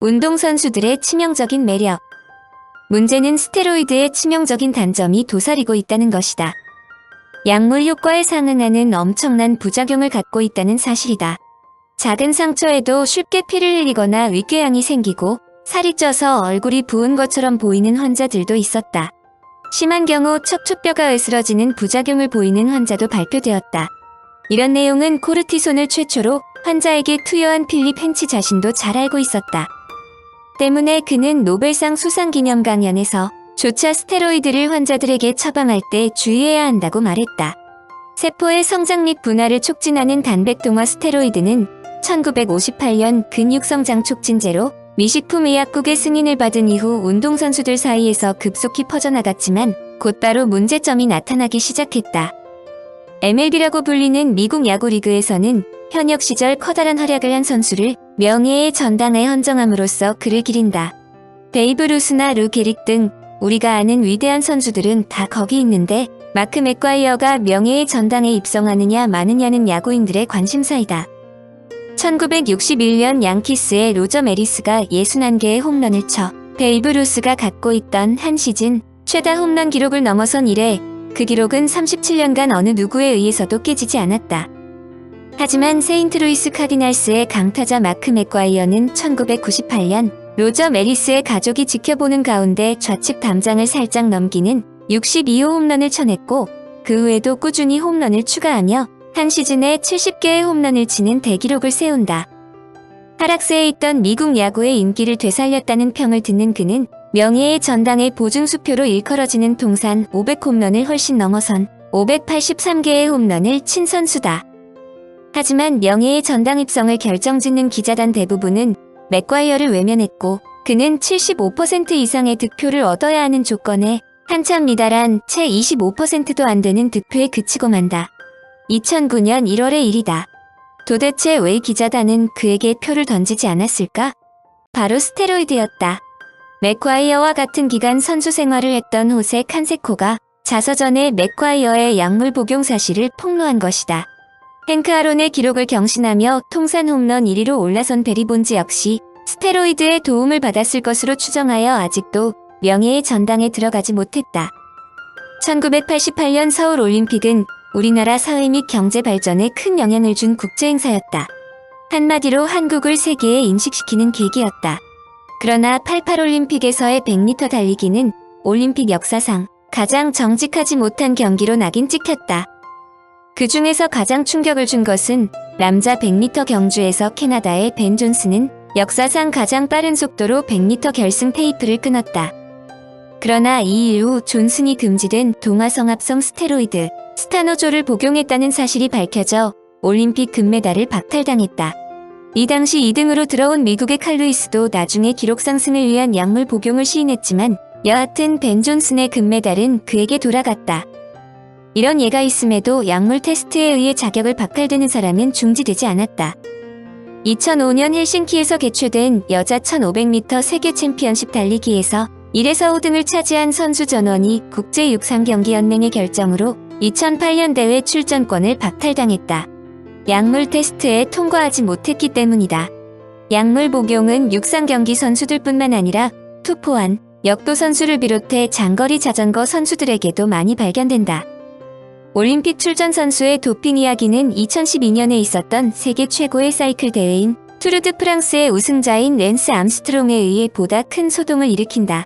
운동선수들의 치명적인 매력. 문제는 스테로이드의 치명적인 단점이 도사리고 있다는 것이다. 약물 효과에 상응하는 엄청난 부작용을 갖고 있다는 사실이다. 작은 상처에도 쉽게 피를 흘리거나 위궤양이 생기고 살이 쪄서 얼굴이 부은 것처럼 보이는 환자들도 있었다. 심한 경우 척추뼈가 으스러지는 부작용을 보이는 환자도 발표되었다. 이런 내용은 코르티손을 최초로 환자에게 투여한 필립 헨치 자신도 잘 알고 있었다. 때문에 그는 노벨상 수상기념 강연에서 조차 스테로이드를 환자들에게 처방할 때 주의해야 한다고 말했다. 세포의 성장 및 분할을 촉진하는 단백동화 스테로이드는 1958년 근육성장 촉진제로 미식품의약국의 승인을 받은 이후 운동선수들 사이에서 급속히 퍼져나갔지만 곧바로 문제점이 나타나기 시작했다. MLB라고 불리는 미국 야구리그에서는 현역 시절 커다란 활약을 한 선수를 명예의 전당에 헌정함으로써 그를 기린다. 베이브 루스나 루 게릭 등 우리가 아는 위대한 선수들은 다 거기 있는데 마크 맥과이어가 명예의 전당에 입성하느냐 마느냐는 야구인들의 관심사이다. 1961년 양키스의 로저 메리스가 61개의 홈런을 쳐 베이브 루스가 갖고 있던 한 시즌 최다 홈런 기록을 넘어선 이래 그 기록은 37년간 어느 누구에 의해서도 깨지지 않았다. 하지만 세인트루이스 카디널스의 강타자 마크 맥과이어는 1998년 로저 메리스의 가족이 지켜보는 가운데 좌측 담장을 살짝 넘기는 62호 홈런을 쳐냈고 그 후에도 꾸준히 홈런을 추가하며 한 시즌에 70개의 홈런을 치는 대기록을 세운다. 하락세에 있던 미국 야구의 인기를 되살렸다는 평을 듣는 그는 명예의 전당의 보증수표로 일컬어지는 통산 500홈런을 훨씬 넘어선 583개의 홈런을 친 선수다. 하지만 명예의 전당 입성을 결정짓는 기자단 대부분은 맥과이어를 외면했고 그는 75% 이상의 득표를 얻어야 하는 조건에 한참 미달한 채 25%도 안 되는 득표에 그치고 만다. 2009년 1월의 일이다. 도대체 왜 기자단은 그에게 표를 던지지 않았을까? 바로 스테로이드였다. 맥과이어와 같은 기간 선수 생활을 했던 호세 칸세코가 자서전에 맥과이어의 약물 복용 사실을 폭로한 것이다. 헨크 아론의 기록을 경신하며 통산 홈런 1위로 올라선 베리 본즈 역시 스테로이드의 도움을 받았을 것으로 추정하여 아직도 명예의 전당에 들어가지 못했다. 1988년 서울 올림픽은 우리나라 사회 및 경제 발전에 큰 영향을 준 국제행사였다. 한마디로 한국을 세계에 인식시키는 계기였다. 그러나 88올림픽에서의 100m 달리기는 올림픽 역사상 가장 정직하지 못한 경기로 낙인 찍혔다. 그 중에서 가장 충격을 준 것은 남자 100m 경주에서 캐나다의 벤 존슨은 역사상 가장 빠른 속도로 100m 결승 테이프를 끊었다. 그러나 이 이후 존슨이 금지된 동화성합성 스테로이드 스타노졸을 복용했다는 사실이 밝혀져 올림픽 금메달을 박탈당했다. 이 당시 2등으로 들어온 미국의 칼 루이스도 나중에 기록 상승을 위한 약물 복용을 시인했지만 여하튼 벤 존슨의 금메달은 그에게 돌아갔다. 이런 예가 있음에도 약물 테스트에 의해 자격을 박탈되는 사람은 중지되지 않았다. 2005년 헬싱키에서 개최된 여자 1500m 세계 챔피언십 달리기에서 1에서 5등을 차지한 선수 전원이 국제육상경기연맹의 결정으로 2008년 대회 출전권을 박탈당했다. 약물 테스트에 통과하지 못했기 때문이다. 약물 복용은 육상경기 선수들뿐만 아니라 투포한, 역도 선수를 비롯해 장거리 자전거 선수들에게도 많이 발견된다. 올림픽 출전 선수의 도핑 이야기는 2012년에 있었던 세계 최고의 사이클 대회인 투르 드 프랑스의 우승자인 랜스 암스트롱에 의해 보다 큰 소동을 일으킨다.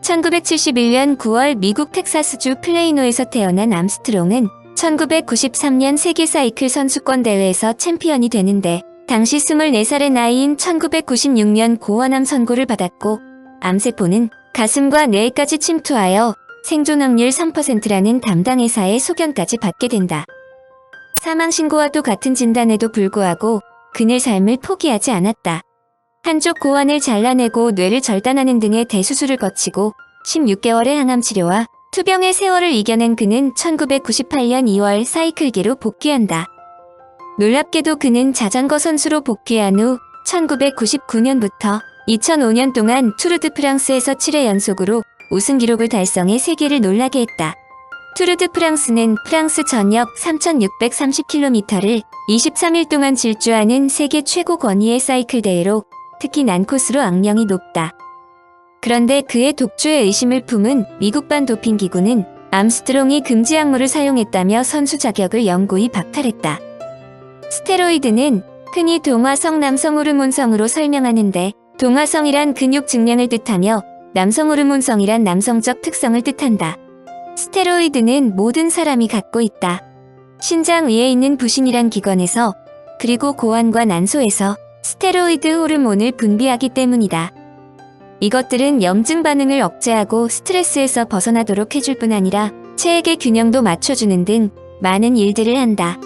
1971년 9월 미국 텍사스주 플레이노에서 태어난 암스트롱은 1993년 세계 사이클 선수권 대회에서 챔피언이 되는데 당시 24살의 나이인 1996년 고환암 선고를 받았고 암세포는 가슴과 뇌에까지 침투하여 생존 확률 3%라는 담당 회사의 소견까지 받게 된다. 사망 신고와도 같은 진단에도 불구하고 그의 삶을 포기하지 않았다. 한쪽 고환을 잘라내고 뇌를 절단하는 등의 대수술을 거치고 16개월의 항암 치료와 투병의 세월을 이겨낸 그는 1998년 2월 사이클계로 복귀한다. 놀랍게도 그는 자전거 선수로 복귀한 후 1999년부터 2005년 동안 투르 드 프랑스에서 7회 연속으로 우승 기록을 달성해 세계를 놀라게 했다. 투르 드 프랑스는 프랑스 전역 3630km를 23일 동안 질주하는 세계 최고 권위의 사이클 대회로 특히 난코스로 악령이 높다. 그런데 그의 독주에 의심을 품은 미국반 도핑기구는 암스트롱이 금지 약물을 사용했다며 선수 자격을 영구히 박탈했다. 스테로이드는 흔히 동화성 남성 호르몬성으로 설명하는데 동화성이란 근육 증량을 뜻하며 남성 호르몬성이란 남성적 특성을 뜻한다. 스테로이드는 모든 사람이 갖고 있다. 신장 위에 있는 부신이란 기관에서 그리고 고환과 난소에서 스테로이드 호르몬을 분비하기 때문이다. 이것들은 염증 반응을 억제하고 스트레스에서 벗어나도록 해줄 뿐 아니라 체액의 균형도 맞춰주는 등 많은 일들을 한다.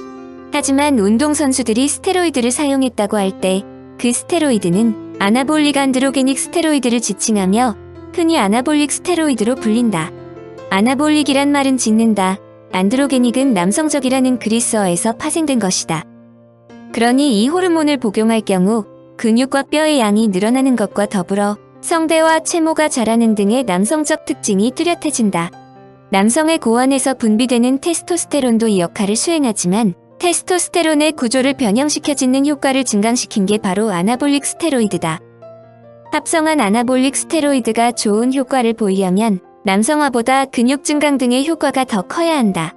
하지만 운동선수들이 스테로이드를 사용했다고 할 때 그 스테로이드는 아나볼릭 안드로게닉 스테로이드를 지칭하며 흔히 아나볼릭 스테로이드로 불린다. 아나볼릭이란 말은 짓는다. 안드로게닉은 남성적이라는 그리스어에서 파생된 것이다. 그러니 이 호르몬을 복용할 경우 근육과 뼈의 양이 늘어나는 것과 더불어 성대와 채모가 자라는 등의 남성적 특징이 뚜렷해진다. 남성의 고환에서 분비되는 테스토스테론도 이 역할을 수행하지만 테스토스테론의 구조를 변형시켜 짓는 효과를 증강시킨 게 바로 아나볼릭 스테로이드다. 합성한 아나볼릭 스테로이드가 좋은 효과를 보이려면 남성화보다 근육 증강 등의 효과가 더 커야 한다.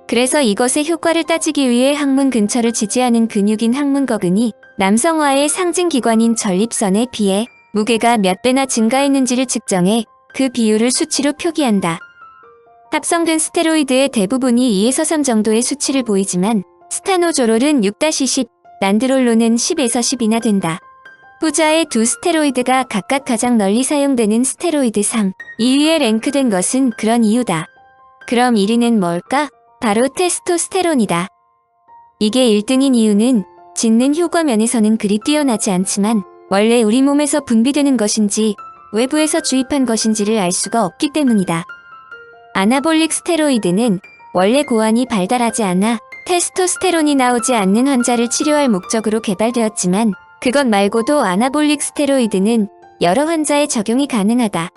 그래서 이것의 효과를 따지기 위해 항문 근처를 지지하는 근육인 항문거근이 남성화의 상징기관인 전립선에 비해 무게가 몇 배나 증가했는지를 측정해 그 비율을 수치로 표기한다. 합성된 스테로이드의 대부분이 2에서 3 정도의 수치를 보이지만 스타노조롤은 6-10, 난드롤론은 10에서 10이나 된다. 후자의 두 스테로이드가 각각 가장 널리 사용되는 스테로이드 3, 2위에 랭크된 것은 그런 이유다. 그럼 1위는 뭘까? 바로 테스토스테론이다. 이게 1등인 이유는 짓는 효과 면에서는 그리 뛰어나지 않지만 원래 우리 몸에서 분비되는 것인지 외부에서 주입한 것인지를 알 수가 없기 때문이다. 아나볼릭 스테로이드는 원래 고환이 발달하지 않아 테스토스테론이 나오지 않는 환자를 치료할 목적으로 개발되었지만 그것 말고도 아나볼릭 스테로이드는 여러 환자에 적용이 가능하다.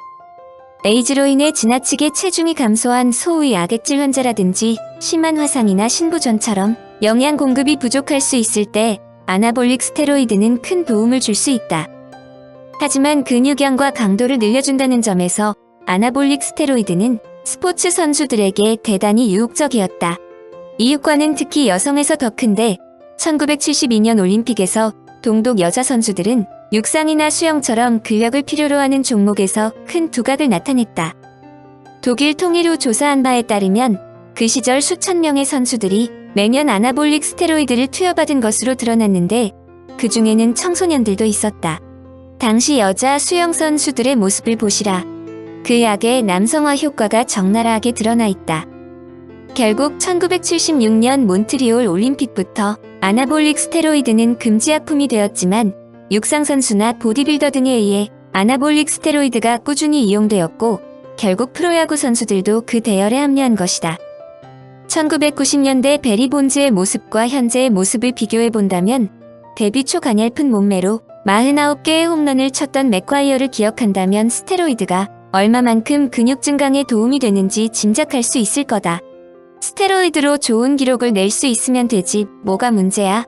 에이즈로 인해 지나치게 체중이 감소한 소위 악액질 환자라든지 심한 화상이나 신부전처럼 영양 공급이 부족할 수 있을 때 아나볼릭 스테로이드는 큰 도움을 줄 수 있다. 하지만 근육량과 강도를 늘려준다는 점에서 아나볼릭 스테로이드는 스포츠 선수들에게 대단히 유혹적이었다. 이 효과는 특히 여성에서 더 큰데 1972년 올림픽에서 동독 여자 선수들은 육상이나 수영처럼 근력을 필요로 하는 종목에서 큰 두각을 나타냈다. 독일 통일 후 조사한 바에 따르면 그 시절 수천 명의 선수들이 매년 아나볼릭 스테로이드를 투여받은 것으로 드러났는데 그 중에는 청소년들도 있었다. 당시 여자 수영 선수들의 모습을 보시라. 그 약의 남성화 효과가 적나라하게 드러나 있다. 결국 1976년 몬트리올 올림픽부터 아나볼릭 스테로이드는 금지약품이 되었지만 육상선수나 보디빌더 등에 의해 아나볼릭 스테로이드가 꾸준히 이용되었고 결국 프로야구 선수들도 그 대열에 합류한 것이다. 1990년대 베리 본즈의 모습과 현재의 모습을 비교해본다면 데뷔 초 가냘픈 몸매로 49개의 홈런을 쳤던 맥과이어를 기억한다면 스테로이드가 얼마만큼 근육 증강에 도움이 되는지 짐작할 수 있을 거다. 스테로이드로 좋은 기록을 낼 수 있으면 되지 뭐가 문제야?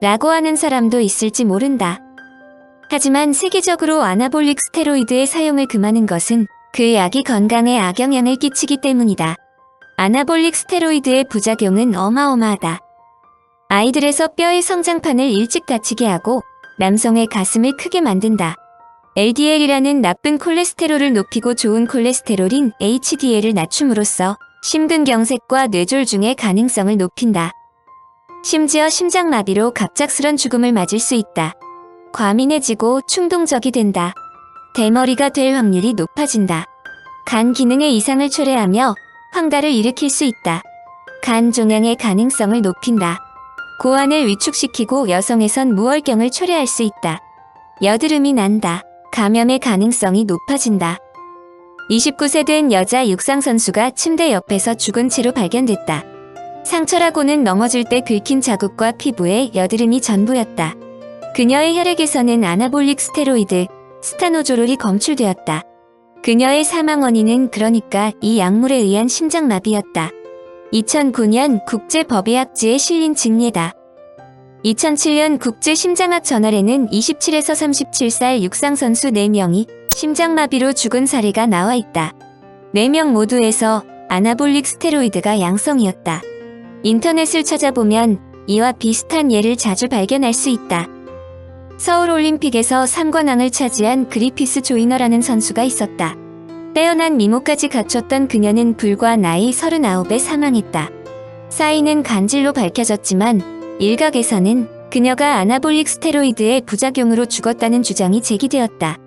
라고 하는 사람도 있을지 모른다. 하지만 세계적으로 아나볼릭 스테로이드의 사용을 금하는 것은 그 약이 건강에 악영향을 끼치기 때문이다. 아나볼릭 스테로이드의 부작용은 어마어마하다. 아이들에서 뼈의 성장판을 일찍 다치게 하고 남성의 가슴을 크게 만든다. LDL이라는 나쁜 콜레스테롤을 높이고 좋은 콜레스테롤인 HDL을 낮춤으로써 심근경색과 뇌졸중의 가능성을 높인다. 심지어 심장마비로 갑작스런 죽음을 맞을 수 있다. 과민해지고 충동적이 된다. 대머리가 될 확률이 높아진다. 간 기능의 이상을 초래하며 황달을 일으킬 수 있다. 간 종양의 가능성을 높인다. 고환을 위축시키고 여성에선 무월경을 초래할 수 있다. 여드름이 난다. 감염의 가능성이 높아진다. 29세 된 여자 육상선수가 침대 옆에서 죽은 채로 발견됐다. 상처라고는 넘어질 때 긁힌 자국과 피부에 여드름이 전부였다. 그녀의 혈액에서는 아나볼릭 스테로이드, 스타노조롤이 검출되었다. 그녀의 사망 원인은 그러니까 이 약물에 의한 심장마비였다. 2009년 국제법의학지에 실린 증례다. 2007년 국제심장학 저널에는 27에서 37살 육상선수 4명이 심장마비로 죽은 사례가 나와 있다. 4명 모두에서 아나볼릭 스테로이드가 양성이었다. 인터넷을 찾아보면 이와 비슷한 예를 자주 발견할 수 있다. 서울올림픽에서 3관왕을 차지한 그리피스 조이너라는 선수가 있었다. 빼어난 미모까지 갖췄던 그녀는 불과 나이 39에 사망했다. 사인은 간질로 밝혀졌지만 일각에서는 그녀가 아나볼릭 스테로이드의 부작용으로 죽었다는 주장이 제기되었다.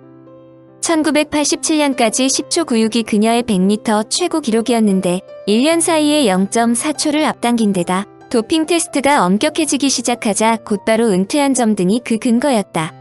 1987년까지 10초 96이 그녀의 100m 최고 기록이었는데 1년 사이에 0.4초를 앞당긴 데다 도핑 테스트가 엄격해지기 시작하자 곧바로 은퇴한 점 등이 그 근거였다.